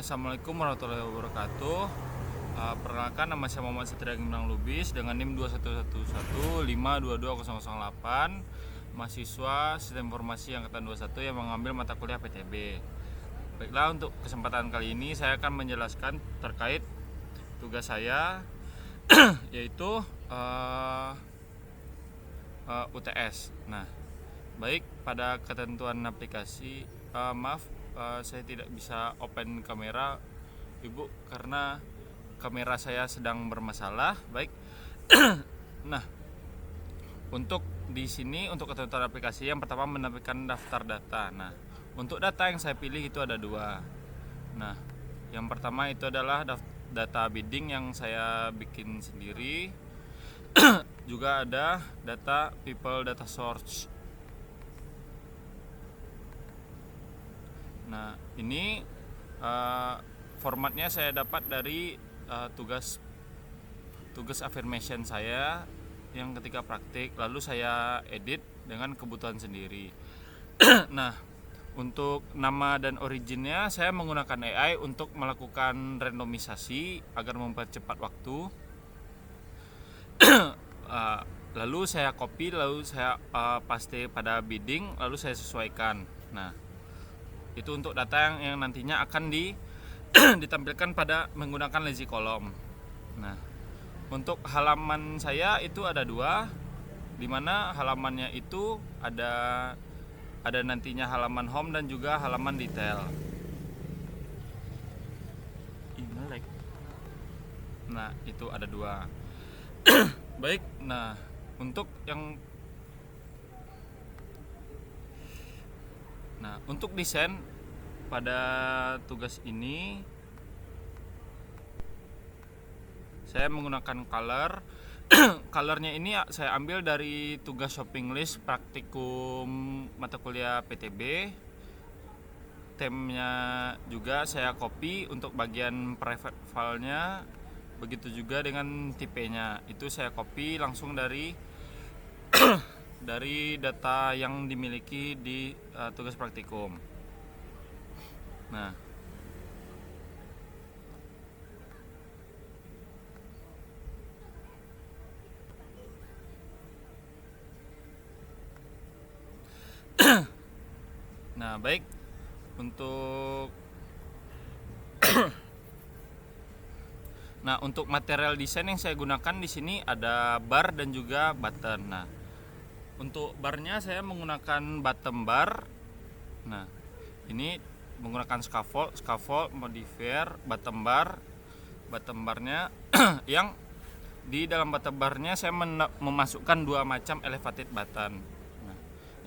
Assalamualaikum warahmatullahi wabarakatuh. Perkenalkan, nama saya Muhammad Satria Gimanang Lubis dengan NIM 2111522008, mahasiswa Sistem Informasi Angkatan 21 yang mengambil mata kuliah PTB. Baiklah, untuk kesempatan kali ini saya akan menjelaskan terkait tugas saya yaitu UTS. Nah, baik, pada ketentuan aplikasi, saya tidak bisa open kamera Ibu karena kamera saya sedang bermasalah. Baik. Nah, untuk di sini untuk ketentuan aplikasi yang pertama menampilkan daftar data. Nah, untuk data yang saya pilih itu ada dua. Nah, yang pertama itu adalah data bidding yang saya bikin sendiri. Juga ada data people data source. Nah, ini formatnya saya dapat dari tugas affirmation saya yang ketika praktik, lalu saya edit dengan kebutuhan sendiri. Nah, untuk nama dan originnya saya menggunakan AI untuk melakukan randomisasi agar mempercepat waktu. Lalu saya copy, lalu saya paste pada bidding, lalu saya sesuaikan. Nah, itu untuk data yang nantinya akan ditampilkan pada menggunakan lazy column. Nah, untuk halaman saya itu ada dua, dimana halamannya itu ada nantinya halaman home dan juga halaman detail. Nah, itu ada dua. Baik, nah untuk desain pada tugas ini saya menggunakan color. Colornya ini saya ambil dari tugas shopping list praktikum mata kuliah PTB. Temnya juga saya copy untuk bagian private filenya. Begitu juga dengan tipenya, itu saya copy langsung dari dari data yang dimiliki di tugas praktikum. Nah, baik, untuk untuk material desain yang saya gunakan di sini ada bar dan juga button. Nah, untuk barnya saya menggunakan bottom bar. Nah, ini menggunakan scaffold modifier bottom barnya yang di dalam bottom barnya saya memasukkan dua macam elevated button. Nah,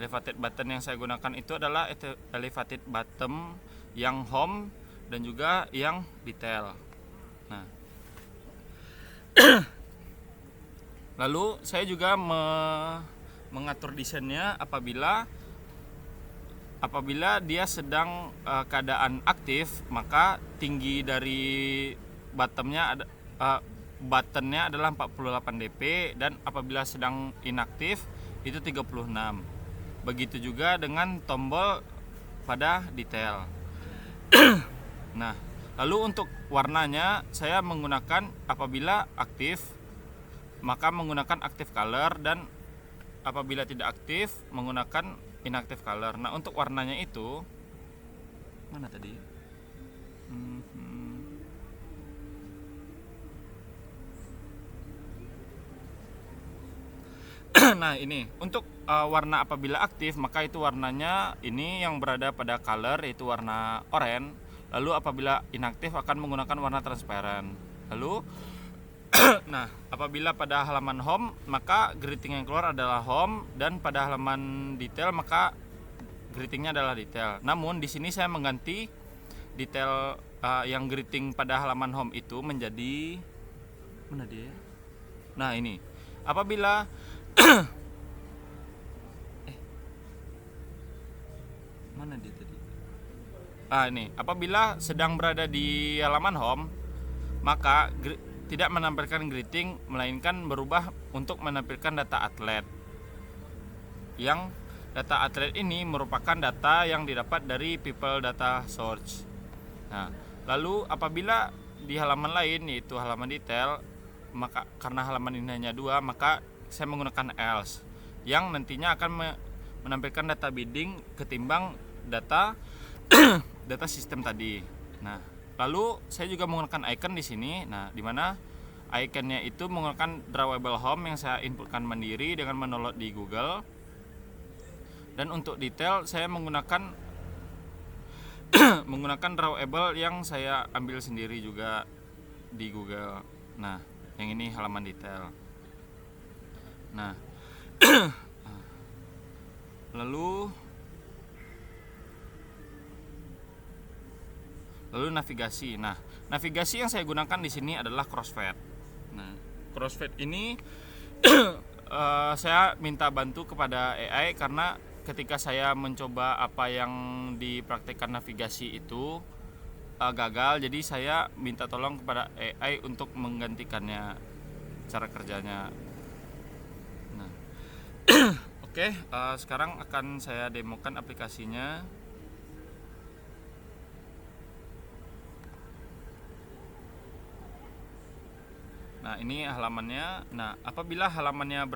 elevated button yang saya gunakan itu adalah elevated bottom yang home dan juga yang detail. Nah, lalu saya juga mengatur desainnya apabila dia sedang keadaan aktif, maka tinggi dari bottomnya buttonnya adalah 48 dp, dan apabila sedang inaktif itu 36. Begitu juga dengan tombol pada detail. Nah, lalu untuk warnanya saya menggunakan apabila aktif maka menggunakan active color, dan apabila tidak aktif menggunakan inactive color. Nah, untuk warnanya itu mana tadi? Nah, ini untuk warna apabila aktif maka itu warnanya ini yang berada pada color yaitu warna oranye. Lalu apabila inaktif akan menggunakan warna transparent. Lalu nah, apabila pada halaman home maka greeting yang keluar adalah home, dan pada halaman detail maka greetingnya adalah detail. Namun di sini saya mengganti detail yang greeting pada halaman home itu menjadi mana dia? Nah, ini apabila mana dia tadi? Ini apabila sedang berada di halaman home maka tidak menampilkan greeting, melainkan berubah untuk menampilkan data atlet. Yang data atlet ini merupakan data yang didapat dari people data source. Nah, lalu apabila di halaman lain yaitu halaman detail, maka karena halaman ini hanya 2, maka saya menggunakan else yang nantinya akan menampilkan data bidding ketimbang data data sistem tadi. Nah, lalu saya juga menggunakan icon di sini. Nah, di mana iconnya itu menggunakan drawable home yang saya inputkan mandiri dengan mendownload di Google. Dan untuk detail saya menggunakan drawable yang saya ambil sendiri juga di Google. Nah, yang ini halaman detail. Nah, lalu navigasi. Nah, navigasi yang saya gunakan di sini adalah crossfade. Nah, crossfade ini saya minta bantu kepada AI karena ketika saya mencoba apa yang dipraktikkan navigasi itu gagal, jadi saya minta tolong kepada AI untuk menggantikannya cara kerjanya. Nah, oke, sekarang akan saya demokan aplikasinya. Nah, ini halamannya. Nah, apabila halamannya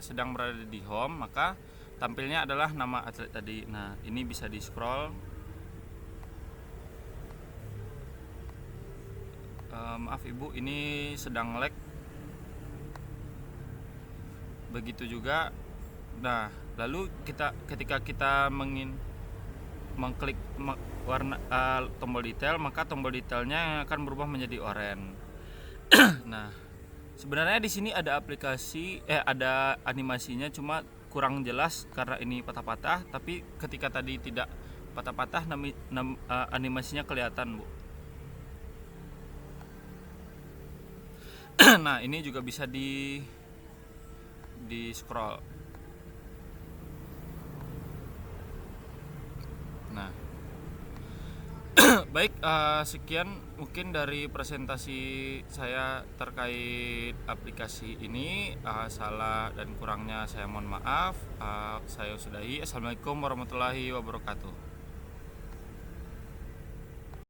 sedang berada di home, maka tampilnya adalah nama atlet tadi. Nah, ini bisa di scroll. Maaf Ibu, ini sedang lag. Begitu juga. Nah, lalu ketika kita mengklik warna tombol detail, maka tombol detailnya akan berubah menjadi oranye. Nah, sebenarnya di sini ada ada animasinya, cuma kurang jelas karena ini patah-patah. Tapi ketika tadi tidak patah-patah, animasinya kelihatan, Bu. Nah, ini juga bisa di scroll. Nah, baik, sekian mungkin dari presentasi saya terkait aplikasi ini. Salah dan kurangnya saya mohon maaf. Saya sudahi. Assalamualaikum warahmatullahi wabarakatuh.